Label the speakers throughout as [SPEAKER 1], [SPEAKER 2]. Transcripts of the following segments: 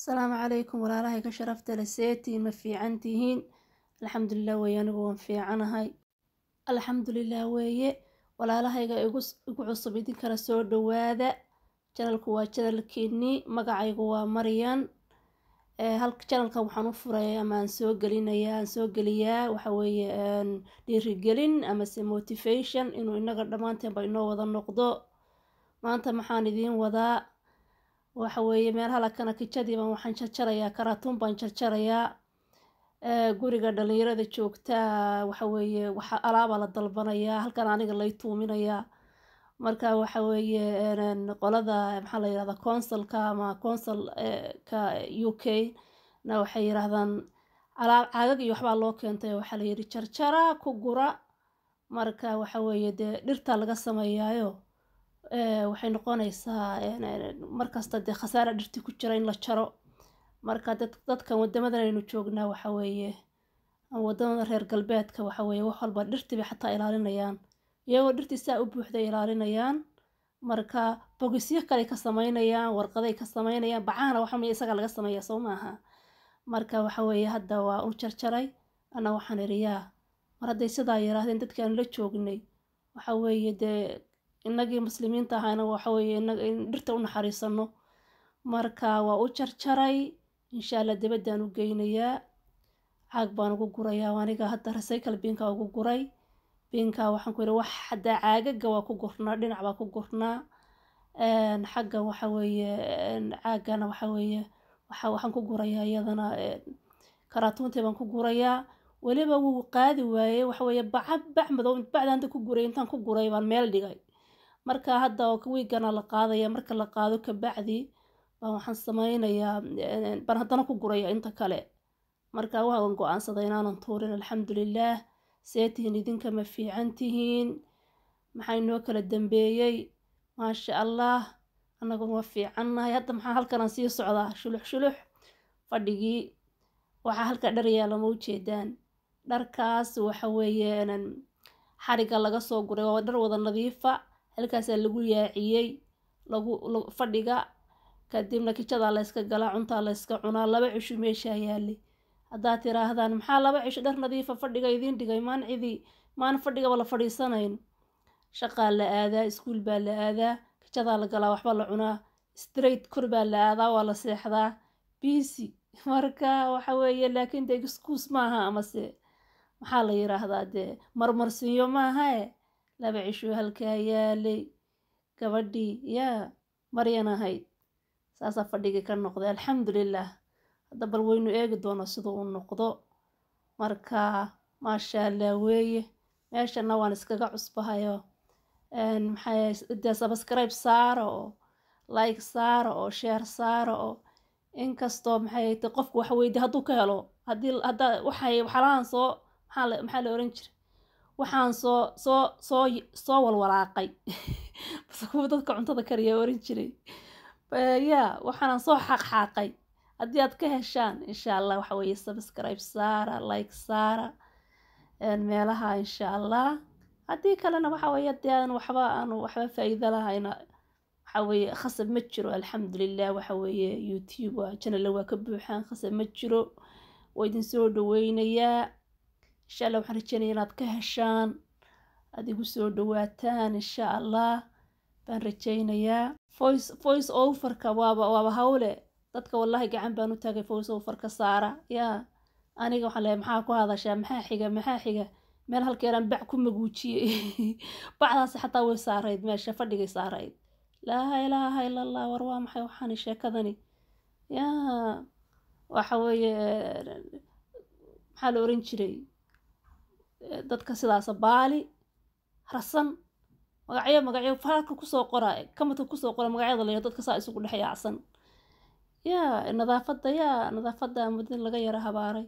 [SPEAKER 1] السلام عليكم ولا ka sharafta la seetiin ma fiican tihiin alxamdulilah weeye anigu waan fiicanahay alxamdulilah weeye walaalahayga igu cusub idinkana soo dhawaada channelku waa channelkeennii magacaygu waa Maryan halka channelkan waxaan u furay ama aan soo geliyaa waxa weeye dhiirigelin ama motivation inuu inaga dhamaanteen ba inoo wada noqdo maanta maxaan idiin wadaa waxa weeye meel halakana kijadii baan waxaan jarjarayaa karatuun baan jarjarayaa guriga dhalinyarada joogta waxa weeye waxa alaaba la dalbanayaa halkan aniga lay tuuminayaa marka waxa weeye qolada maxaa la yiraahdaa consulka ama consul ka UK na waxay yiraahdaan alaab caagag iyo waxba loo keentay waxa la yiri jarjara ku gura marka waxa weeye dhirta laga sameeyayo waxay noqonaysaa markasta khasaare dhirti ku jira in la jaro marka dadkan wadamadan aynu joognaa waxa weeye wadamada reer galbeedka waxa weeye wax walba dhirtiba xataa ilaalinayaan iyagoo dhirtiisa u buuxday ilaalinayaan marka bogisyo kale ka sameynayaan warqaday ka sameynayaan bacana waxa isaga laga sameeyaa soo maaha marka waxa weeye hadda waa u jarjaray ana waxaan iriyaa mar haday sidaa yiraahdeen dadkan la joognay waxa weeye inagii muslimiinta ahayna waxa weeye in dhirta u naxariisano marka waa u jarjaray insha Allah dibadaan u geynayaa caag baan ugu gurayaa aniga hadda recycle binka ugu guray binka waxaan ku yiri wax hadda caagaga waa ku gurnaa dhinac baa ku gurnaa xagga waxa weeye caagana waxa weeye waxaan ku gurayaa iyadana karatuuntii baan ku gurayaa waliba wuu qaadi waayay waxa weeye bac madow bacdan ku guray intaan ku guray baan meel dhigay marka hadda wiigana la qaadaya marka la qaado ka bacdi baan waxaan sameynayaa baan haddana ku guraya inta kale marka waan go'aansaday inaanan tuurin alxamdulilah seetihiin idinka ma fiican tihiin maxay noo kala dambeeyay maasha allah anagu waa fiicannahay hadda maxaa halkan sii socdaa shulux fadhigii waxa halka dhar yaala ma u jeedaan dharkaas waxa weeye xariga laga soo guray waa dhar wada nadiifa halkaas lagu yaaciyay lagu fadhiga kadibna kijada la iska galaa cunta la iska cunaa laba cisho meesha yaali hadaa tiraahdaan maxaa laba cisho dhar nadiifa fadhiga idin dhigay maan fadhiga wala fadhiisanayn shaqa la aadaa iskuul baa la aadaa kijada la galaa waxba la cunaa straight kor baa la aadaa waa la seexdaa busy marka waxa weeye laakiin excuse maaha ama se maxaa la yiraahdaa marmarsiyo maaha laba cisho halkaa yaalay gabadhii yaa Maryan ahayd saasa fadhigii ka noqday alxamdulilah hadda bal waynu eegi doonaa sidoo uu noqdo marka maasha Allah weeye meeshana waan iskaga cusbahayo maxay subscribe saaro like saaro oo share saaro inkastoo maxay qofku wax weeydi haduu ka helo hadda waxaan soo maxaa la oran jiray waxaan soo walwalaaqay bas kuwa dadka cuntada kariya oran jiray waxaan soo xaqxaqay haddii aad ka heshaan insha Allah waxa weeye subscribe saara like saara meelaha insha Allah haddii kalena waxa weeye waxba faa'iido lahayn waxa weeye khasab ma jiro alxamdulilah waxa weeye YouTube channel waa ka buuxaan khasab ma jiro way idin soo dhaweynayaa insha Allah waxaan rajeynayaa inaad ka heshaan adigu soo dhawaataan insha Allah baan rajeynayaa voice overka waaba hawle dadka wallahi gacan baan u taagay voice overka saara aniga waxaan leeyahay maxaa ku hadashaa maxaa xiga meel halkeeran bac ku maguujiyay bacdaas xataa way saarayd meesha fadhigay saarayd laa ilaaha illa allah war waa maxay waxaan sheekadani waxa weeye maxaa la oran jiray dadka sidaas baali rasan magacyo farka ku soo qoraa kamata ku soo qora magacyada leeyahay dadka saa isugu dhaxayacsan nadaafada muddo laga yara habaaray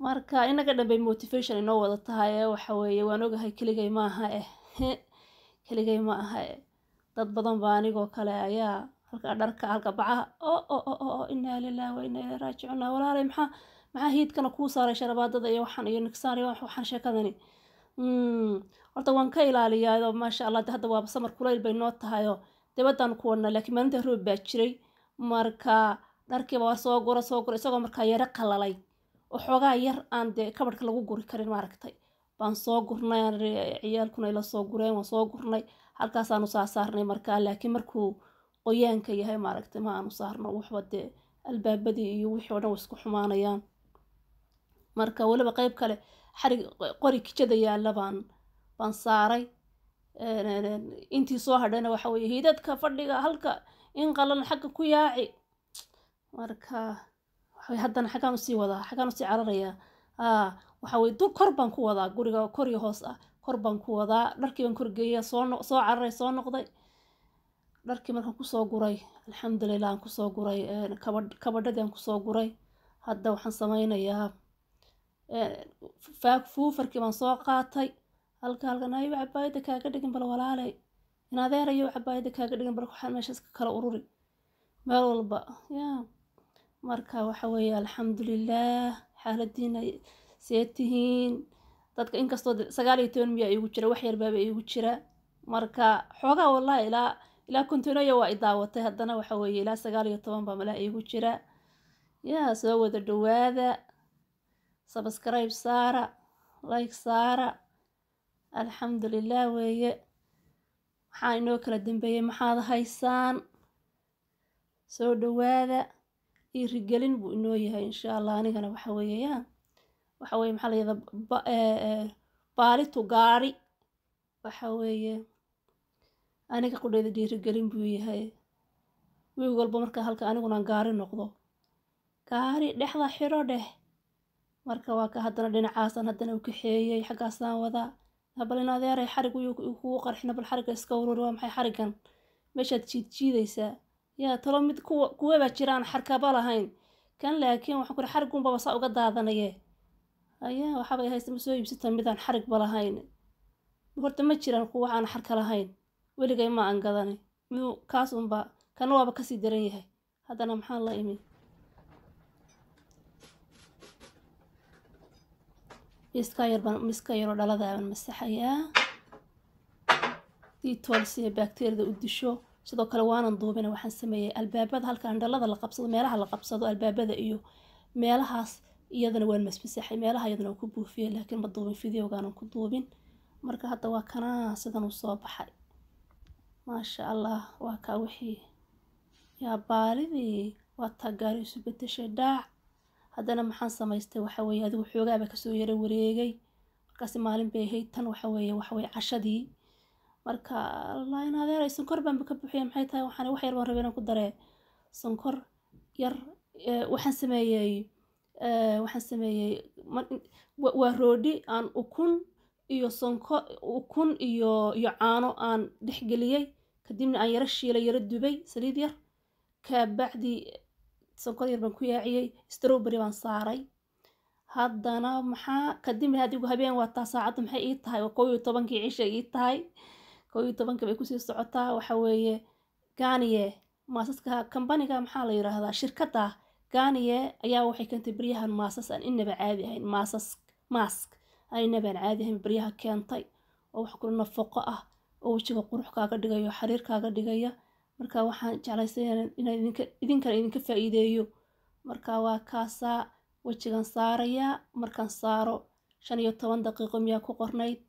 [SPEAKER 1] marka inaga dhanbay motivation inoo wada tahay waxa weeye waan ogahay keligay ma aha dad badan baa anigoo kale ayaa halka dharka halka bacaha inna lillahi wa inna ilayhi raaji'un walaalay maxaa hiidkana ku saaray sharabaadada iyo waxaan iyo niksaan iyo waxaan sheekadani horta waan ka ilaaliyaa maasha Allah hadda waa samar kuleyl bay noo tahay dibadaan ku wadna laakiin maalinta roob baa jiray marka dharkiiba waa soo gura isagoo markaa yara qalalay oo xoogaa yar aan dee kabadhka lagu guri karin maaragtay baan soo gurnay ciyaalkuna ila soo gureen waan soo gurnay halkaasaanu saarnay markaa laakiin markuu qoyaanka yahay maaragtay ma aanu saarno waxba dee albaabadii iyo wixii oo dhan way isku xumaanayaan marka waliba qayb kale xarig qori kijada yaalla baan saaray intii soo hadhayna waxa weeye hidadka fadhiga halka in qalan xagga ku yaaci marka haddana xagaan usii wadaa xagaan usii cararayaa waxa weeye dur kor baan ku wadaa guriga kor iyo hoos ah kor baan ku wadaa dharkii baan korgeeya soo cararay soo noqday dharkii markaan kusoo guray alxamdulilah aan kusoo guray kabadhadii aan kusoo guray hadda waxaan sameynayaa fuufarkii baan soo qaatay halkan ayo cabaayada kaaga dhigin bal walaalay in adeerayo cabaayada kaaga dhigin bal waxaan meeshaas ka kala ururi meel walba yaa marka waxa weeye alxamdulilah xaaladiina see tihiin dadka inkastoo 19 miya igu jira wax yar baaba igu jira marka xoogaa wallahi ilaa kontonaya waa idaawatay haddana waxa weeye ilaa 19 baa malaa igu jira yaa soo wada dhawaada subscribe saara like saara alxamdulilah weeye waxaa inoo kala dambeeyey maxaad haysaan soo dhawaada dhiirigelin buu inoo yahay insha allah anigana waxa weeye yaa waxa weeye maxaa la yidhahdaa baalitu gaari waxa weeye aniga qudheeda dhiirigelin buu yahay wiil walba marka halka aniguna gaari noqdo gaari dhexda xiro dheh marka waa ka haddana dhinacaasan haddana u kaxeeyey xaggaasaan wadaa bal in adeeray xarig kugu qarxina bal xarigga iska ururi waa maxay xariggan meeshaad jiidaysaa yaa talo mid kuwa baa jiraan xarkaba lahayn kan laakiin waxaan ku xariggunbaba saa uga daadanaye ayaa waxaabay haysta ma soo iibsata midaan xarigba lahayn horta ma jiraan kuwa aan xarka lahayn weligay ma aan gadanay miduu kaas unba kana waaba kasii daran yahay haddana maxaan la imi miska yaroo dhaladaaban masaxayaa detool si bakteeriyada u disho sidoo kale waanan duubina waxaan sameeyay albaabada halka andhalada la qabsado meelaha la qabsado albaabada iyo meelahaas iyadana waan masmasaxay meelaha iyadana ku buufiyay laakiin ma duubin fideogaanan ku duubin marka hadda waa kana sidan u soo baxay maasha allah waa ka wixii yaa baalidii waa tagaari isu bedeshay dhaac haddana maxaan samaystay waxa weeye adigu xoogaaba kasoo yara wareegay markaasi maalin bay ahayd tan waxa weeye cashadii marka allah in adeeray sonkor baan ka buuxiyay maxay tahay waxaan wax yar baan rabay inaan ku daree sonkor yar waxaan sameeyay waa roodhi aan ukun iyo sonkor ukun iyo caano aan dhexgeliyay kadibna aan yara shiilay yara dubay saliid yar ka bacdi sonkor yar baan ku yaaciyay strawberry baan saaray haddana maxaa kadibna adigu habeen waa taa saacadda maxay ii tahay 11 cisha ii tahay 11 bay kusii socotaa waxa weeye Garnier maasaska company-ga maxaa la yiraahdaa shirkadda Garnier ayaa waxay keentay baryahan maasas aan inaba caadi ahayn mask ay inaba caadi ahayn baryaha keentay oo wax kula nafaqo ah oo wajiga qurux kaaga dhigayo xariir kaaga dhigaya marka waxaan jeclaysan inaan idinka faa'iideeyo marka waa kaasa wajigan saaraya markaan saaro 15 daqiiqo miyaa ku qornayd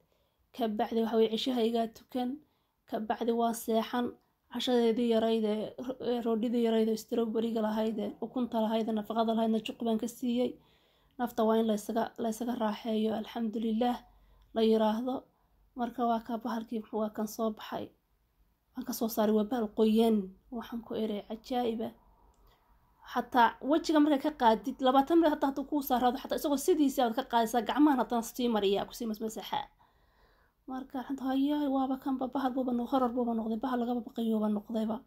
[SPEAKER 1] ka bacdi waxa way cishahayga tukan ka bacdi waa seexan cashadeedii yarayd roodhidii yarayd strawberry-ga lahayd ukunta lahayd nafaqada lahayd juqbaan ka siiyay nafta waa in la isaga raaxeeyo alxamdulilah la yiraahdo marka waa ka bahalkii waa kan soo baxay aan ka soo saaray waa bahal qoyan waxaan ku eray cajaa'iba حتى وجهك مرة كقادد لما تمر حتى تكون صار حتى إسقو سيدي ساعد كقادد ساقعمان حتى ستيمر إياه كسي مسحة مركا حتى هيا وابا كان بابا بوبا نخرر بوبا نقضي بها لقى بقيوبا نقضي با